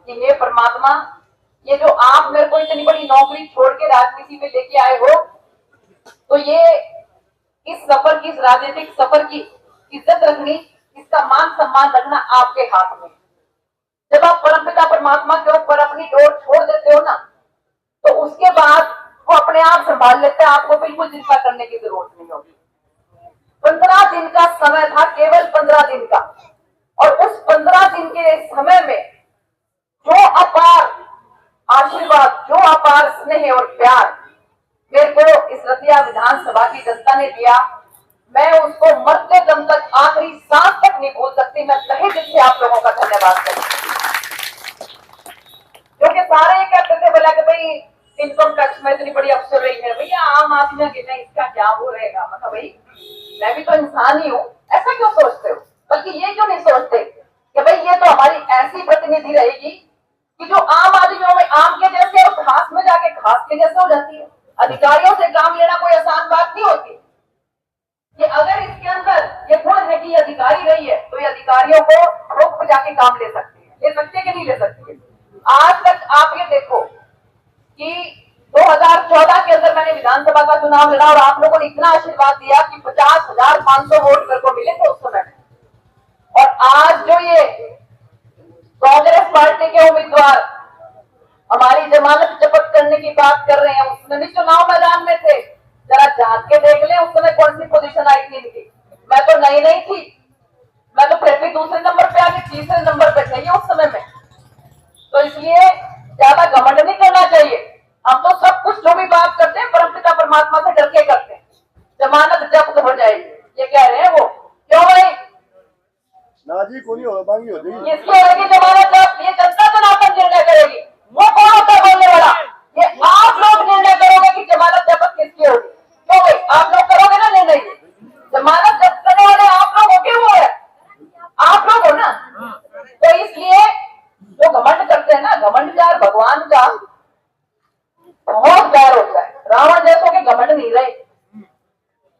कि हे परमात्मा, ये जो आप मेरे को इतनी बड़ी नौकरी छोड़ के राजनीति में लेके आए हो, तो ये इस सफर की, इस राजनीतिक सफर की इज्जत रखनी, इसका मान सम्मान रखना आपके हाथ में। जब आप परमपिता परमात्मा के ऊपर अपनी डोर छोड़ देते हो ना, तो उसके बाद वो अपने आप संभाल लेते हैं, आपको बिल्कुल चिंता करने की जरूरत नहीं होगी। 15 दिन का समय था, केवल 15 दिन का, और उस 15 दिन के समय में जो अपार आशीर्वाद, जो अपार स्नेह और प्यार मेरे को इस रतिया विधानसभा की जनता ने दिया, मैं उसको मरते दम तक, आखिरी सांस तक नहीं भूल सकती। मैं तहे दिल से आप लोगों का धन्यवाद करती हूँ, क्योंकि सारे ये कहते थे बोला कि भाई इनकम टैक्स में इतनी बड़ी अफसर रही है, भैया आम आदमी के नहीं, इसका क्या वो रहेगा। मतलब भाई मैं भी तो इंसान ही हूँ, ऐसा क्यों सोचते हो? बल्कि ये क्यों नहीं सोचते कि भाई ये तो हमारी ऐसी प्रतिनिधि रहेगी कि जो आम आदमियों में आम के जैसे और घास में जाके घास के जैसे हो जाती है। अधिकारियों से काम लेना कोई आसान बात नहीं होती। कि अगर इसके अंदर ये गुण है कि ये अधिकारी रही है, तो ये अधिकारियों को रोक पे जाके काम ले सकती है। ले सकती है कि नहीं ले सकती है? आज तक आप ये देखो कि 2014 के अंदर मैंने विधानसभा का चुनाव लड़ा और आप लोगों ने इतना आशीर्वाद दिया कि 50,500 वोट मेरे को मिले थे उस समय में। और आज जो ये कांग्रेस पार्टी के उम्मीदवार हमारी जमानत जब्त करने की बात कर रहे हैं, उसमें भी चुनाव मैदान में थे। जरा झांक के देख ले उस समय कौन सी पोजीशन आई थी इनकी। मैं तो नई नहीं थी, मैं तो फिर भी दूसरे नंबर पे आके तीसरे नंबर पे थे उस समय में। तो इसलिए ज्यादा घमंड नहीं करना चाहिए। हम तो सब कुछ जो भी बात करते हैं परमपिता परमात्मा से डर के करते हैं। जमानत जब्त हो जाएगी ये कह रहे हैं वो, क्यों भाई? ना जी कोई हो मांगी हो जाएगी, किसकी होगी जमानत जब्त? ये जनता जनार्दन निर्णय करेगी। वो कौन होता है बोलने वाला? ये आप लोग निर्णय करोगे कि जमानत जब्त किसकी होगी। क्यों भाई? आप लोग करोगे ना निर्णय? जमानत जब्त करने वाले आप लोग हो के वो है, आप लोग हो ना। तो इसलिए जो घमंड करते हैं ना, घमंड का भगवान का बहुत प्यार होता है, रावण जैसों के घमंड नहीं रहे।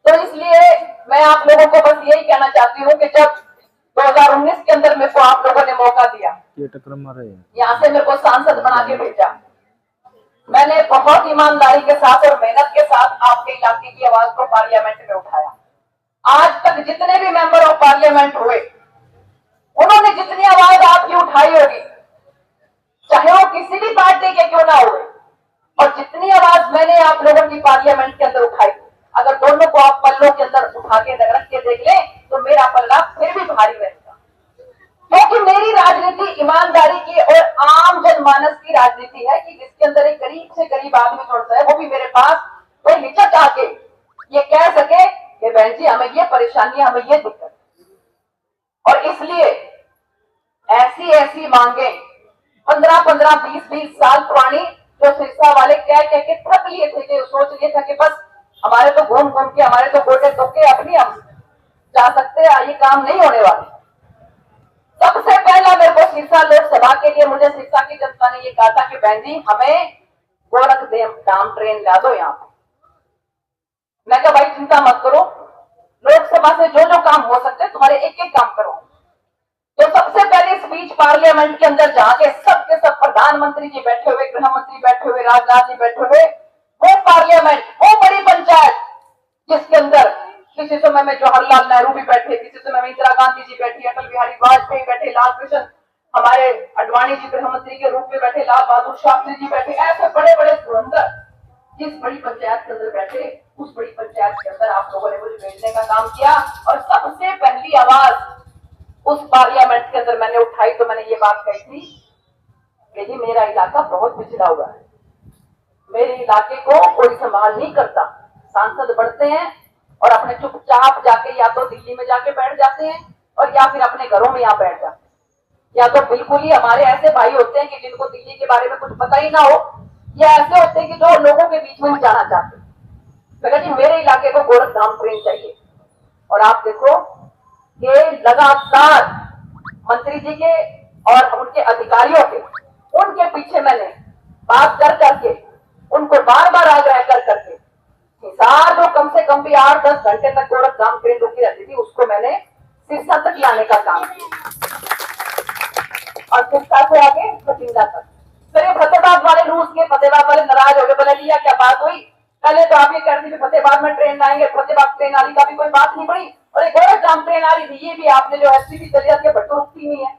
तो इसलिए मैं आप लोगों को बस यही कहना चाहती हूँ कि जब 2019 के अंदर मेरे को आप लोगों ने मौका दिया, ये टक्कर मार रहे हैं, यहाँ से मेरे को सांसद बना के भेजा, मैंने बहुत ईमानदारी के साथ और मेहनत के साथ आपके इलाके की आवाज को पार्लियामेंट में उठाया। आज तक जितने भी मेंबर ऑफ पार्लियामेंट हुए, उन्होंने जितनी आवाज आपकी उठाई होगी, चाहे वो किसी भी पार्टी के क्यों ना हुए, और जितनी आवाज मैंने आप लोगों की पार्लियामेंट के अंदर उठाई, अगर दोनों को आप पल्लों के अंदर उठा के रख के देख ले तो मेरा पल्ला फिर भी भारी रहेगा। क्योंकि मेरी राजनीति ईमानदारी की और आम जनमानस की राजनीति है कि जिसके अंदर एक गरीब से गरीब आदमी जुड़ता है, वो भी मेरे पास कोई हिचक आके ये कह सके कि बहन जी हमें ये परेशानी, हमें ये दिक्कत। और इसलिए ऐसी ऐसी मांगे 15-15, 20-20 साल पुरानी जो सिरसा वाले कह के थक लिए थे, कि सोच लिए था कि बस हमारे तो घूम घूम के हमारे तो गोटे धोखे अपनी हम जा सकते हैं, ये काम नहीं होने वाले। सबसे पहला मेरे को सिरसा लोकसभा के लिए मुझे सिरसा की जनता ने ये कहा था कि बहन जी हमें गोरखधाम ट्रेन ला दो यहाँ पे। मैं कहा भाई चिंता मत करो, लोकसभा से जो जो काम हो सकते हैं तुम्हारे एक एक काम करो। तो सबसे पहले स्पीच पार्लियामेंट के अंदर जाके सबके सब प्रधानमंत्री जी बैठे हुए, गृह मंत्री बैठे हुए, राजनाथ जी बैठे हुए, वो पार्लियामेंट, वो बड़ी पंचायत जिसके अंदर किसी समय में जवाहरलाल नेहरू भी बैठे, किसी समय में इंदिरा गांधी जी बैठी, अटल बिहारी वाजपेयी बैठे, लाल कृष्ण हमारे अडवाणी जी गृह मंत्री के रूप में बैठे, लाल बहादुर शास्त्री जी बैठे, ऐसे बड़े बड़े धुरंधर जिस बड़ी पंचायत के अंदर बैठे, उस बड़ी पंचायत के अंदर आप लोगों ने मुझे भेजने का काम किया। और सबसे पहली आवाज उस पार्लियामेंट के अंदर मैंने उठाई तो मैंने ये बात कही थी कि जी मेरा इलाका बहुत पिछड़ा हुआ है, मेरे इलाके को कोई संभाल नहीं करता। सांसद बढ़ते हैं और अपने चुपचाप जाके या तो दिल्ली में जाके बैठ जाते हैं और या फिर अपने घरों में यहाँ बैठ जाते हैं, या तो बिल्कुल ही हमारे ऐसे भाई होते हैं कि जिनको दिल्ली के बारे में कुछ पता ही ना हो, या ऐसे होते हैं कि जो लोगों के बीच में नहीं जाना चाहते। मैंने जी मेरे इलाके को गोरखधाम ट्रेन चाहिए। और आप देखो कि लगातार मंत्री जी के और उनके अधिकारियों के उनके पीछे मैंने बात कर करके उनको बार बार आग्रह कर करके हिसार जो कम से कम भी 8-10 घंटे तक गोरखधाम ट्रेन रुकी रहती थी, उसको मैंने सिरसा तक लाने का काम किया। और सिरसा से आगे भटिंडा तक। फिर ये फतेहाबाद वाले रूस के फतेहाबाद वाले नाराज हो गए, बोले लिया क्या बात हुई, पहले तो आप ये कहते थे फतेहाबाद में ट्रेन आएंगे, फतेहाबाद ट्रेन आने का भी कोई बात नहीं पड़ी, और एक और काम ट्रेन आ रही थी, ये भी आपने जो एसटीपी चली जाती है, भट्टू रुकती नहीं है।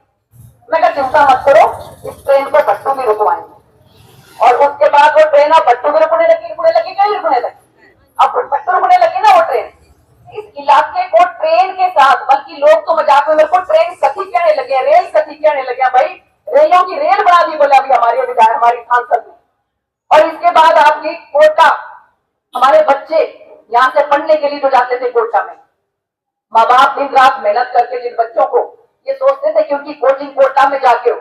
मैं कहा चिंता मत करो, इस ट्रेन को भट्टू में रुकवाएंगे। और उसके बाद वो ट्रेन अब भट्टू में रुकने लगी, कहीं रुकने लगी, अब भट्टू रुकने लगी ना वो ट्रेन। इस इलाके को ट्रेन के साथ, बल्कि लोग तो मजाक में मेरे को ट्रेन सखी कहने लगे, रेल सखी कहने लगे, भाई रेलों की रेल बना दी बोले अभी हमारी सांसद ने। और इसके बाद आपकी कोटा, हमारे बच्चे यहाँ से पढ़ने के लिए जो जाते थे कोटा में, माँ बाप दिन रात मेहनत करके जिन बच्चों को ये सोचते थे कि उनकी कोचिंग कोटा में जाके हो,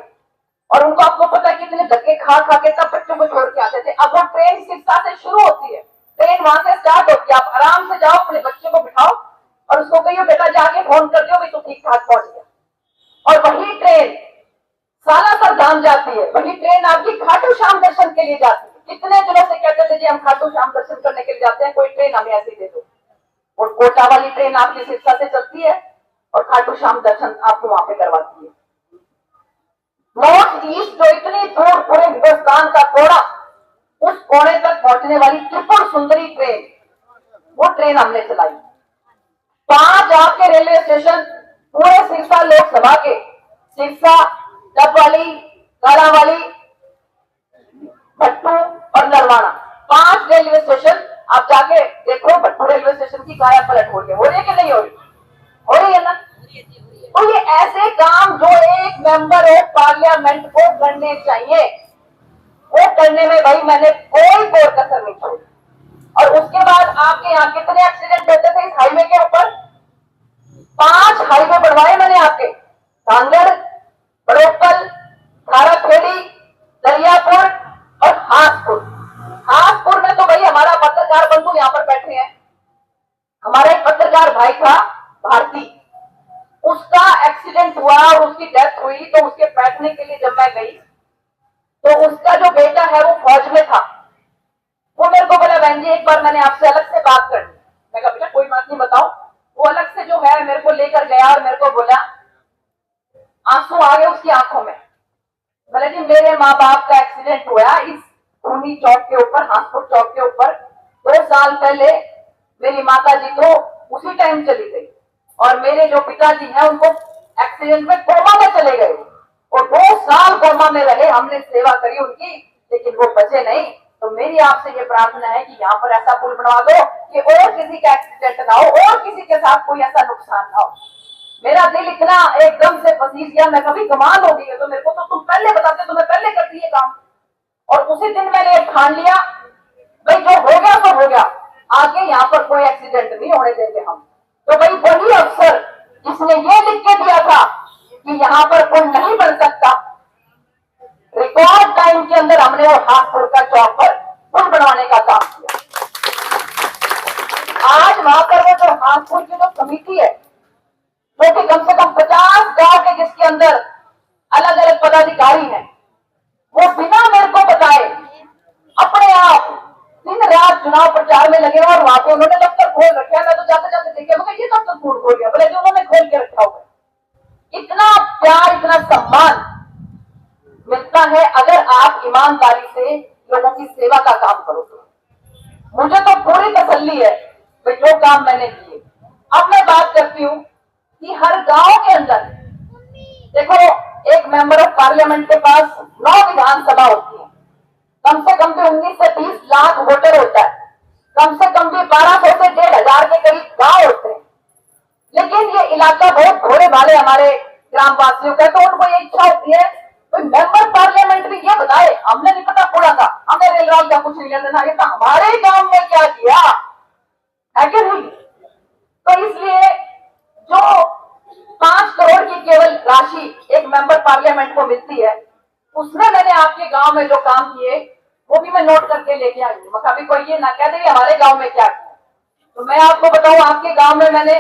और उनको आपको पता है कितने धक्के खा खा के तब बच्चों को छोड़ के आते थे। अब वो ट्रेन सिरसा से शुरू होती है, ट्रेन वहां से स्टार्ट होती है, आप आराम से जाओ, अपने बच्चे को बिठाओ और उसको कहिए बेटा जाके फोन कर दियो भाई तो ठीक ठाक पहुंच गया। और वही ट्रेन सालासर धाम जाती है, वही ट्रेन आपकी खाटू श्याम दर्शन के लिए जाती है। कितने दिनों से कहते थे जी हम खाटू श्याम दर्शन करने के लिए जाते हैं, कोई ट्रेन हमें ऐसी दे दो। और कोटा वाली ट्रेन आपकी सिरसा से चलती है और खाटू श्याम दर्शन आपको वहां पे करवाती है। नॉर्थ ईस्ट जो इतनी दूर पूरे हिंदुस्तान का कोना, उस कोने तक पहुंचने वाली त्रिपुर सुंदरी ट्रेन, वो ट्रेन हमने चलाई। 5 आपके रेलवे स्टेशन पूरे सिरसा लोकसभा के, सिरसा, डबवाली, कालावाली, भट्टू और नरवाना, 5 रेलवे स्टेशन आप जाके देखो। भट्टू रेलवे स्टेशन की काया पलट हो रही है कि नहीं हो रही? हो रही है ना। तो ये ऐसे काम जो एक मेंबर ऑफ पार्लियामेंट को करने चाहिए, वो करने में भाई मैंने कोई कसर नहीं छोड़ी। और उसके बाद आपके यहाँ कितने एक्सीडेंट होते थे इस हाईवे के ऊपर? 5 हाईवे बनवाए मैंने आपके, कांगड़, बड़ोपल, खाराखेड़ी, दरियापुर और हाथपुर। हाथपुर में तो भाई हमारा पत्रकार बंधु यहाँ पर बैठे हैं, हमारा एक पत्रकार भाई था भारती, उसका एक्सीडेंट हुआ और उसकी डेथ हुई। तो उसके बैठने के लिए जब मैं गई तो उसका जो बेटा है वो फौज में था, वो मेरे को बोला बहन जी एक बार मैंने आपसे अलग से बात करनी। मैं कहा बेटा कोई बात नहीं बताओ। वो अलग से जो है मेरे को लेकर गया और मेरे को बोला, आंसू आ गए उसकी आंखों में। बोले जी मेरे माँ बाप का एक्सीडेंट हुआ इस खूनी चौक के ऊपर, हाथपुर चौक के ऊपर। 2 साल पहले मेरी माता जी तो उसी टाइम चली गई और मेरे जो पिताजी हैं उनको एक्सीडेंट में कोमा में चले गए और 2 साल कोमा में रहे। हमने सेवा करी उनकी, लेकिन वो बचे नहीं। तो मेरी आपसे ये प्रार्थना है कि यहाँ पर ऐसा पुल बनवा दो कि और किसी का एक्सीडेंट ना हो और किसी के साथ कोई ऐसा नुकसान ना हो। मेरा दिल इतना एकदम से फंसी गया, मैं कभी कमाल हो गई है तो मेरे को तो तुम पहले बताते तो मैं पहले करती ये काम। और उसी दिन मैंने ठान लिया भाई जो हो गया तो हो गया, आगे यहाँ पर कोई एक्सीडेंट नहीं होने देंगे हम। तो भाई वही अफसर जिसने ये लिख के दिया था कि यहाँ पर पुल नहीं बन सकता, रिकॉर्ड टाइम के अंदर हमने वो हाथपुर का चौक पर पुल बनवाने का काम किया। आज वहां पर वो जो हाथपुर की जो समिति है, जो कि कम से कम 50 गांव के जिसके अंदर अलग अलग पदाधिकारी हैं, वो बिना मेरे को बताए अपने आप दिन रात चुनाव प्रचार में लगे और वहां पे उन्होंने दफ्तर खोल रखा है। मैं तो जाते जाते देखा, मैं ये दफ्तर खोल गया, बोले जो उन्होंने खोल के रखा हुआ है। इतना प्यार, इतना सम्मान मिलता है अगर आप ईमानदारी से लोगों की सेवा का काम करो। तो मुझे तो पूरी तसल्ली है कि जो काम मैंने किए। अब मैं बात करती हूँ कि हर गांव के अंदर देखो एक मेंबर ऑफ पार्लियामेंट के पास 9 विधानसभा होती है, कम से कम भी 19 से 20 लाख वोटर होता है, कम से कम भी 1200 से 1500 के करीब गांव होते हैं। लेकिन ये इलाका बहुत भोले भाले हमारे ग्रामवासियों का, तो उनको ये इच्छा होती है कोई मेंबर पार्लियामेंट भी ये बताए, हमने नहीं पता पूरा था, हमें रेलगांव का कुछ नहीं लेना, ये तो हमारे गांव में क्या किया है कि नहीं। तो इसलिए जो 5 करोड़ की केवल राशि एक मेंबर पार्लियामेंट को मिलती है, उसमें मैंने आपके गांव में जो काम किए वो भी मैं नोट करके लेके आई हूँ। कभी कोई ये ना कह दे हमारे गांव में क्या किया। तो मैं आपको बताऊं, आपके गांव में मैंने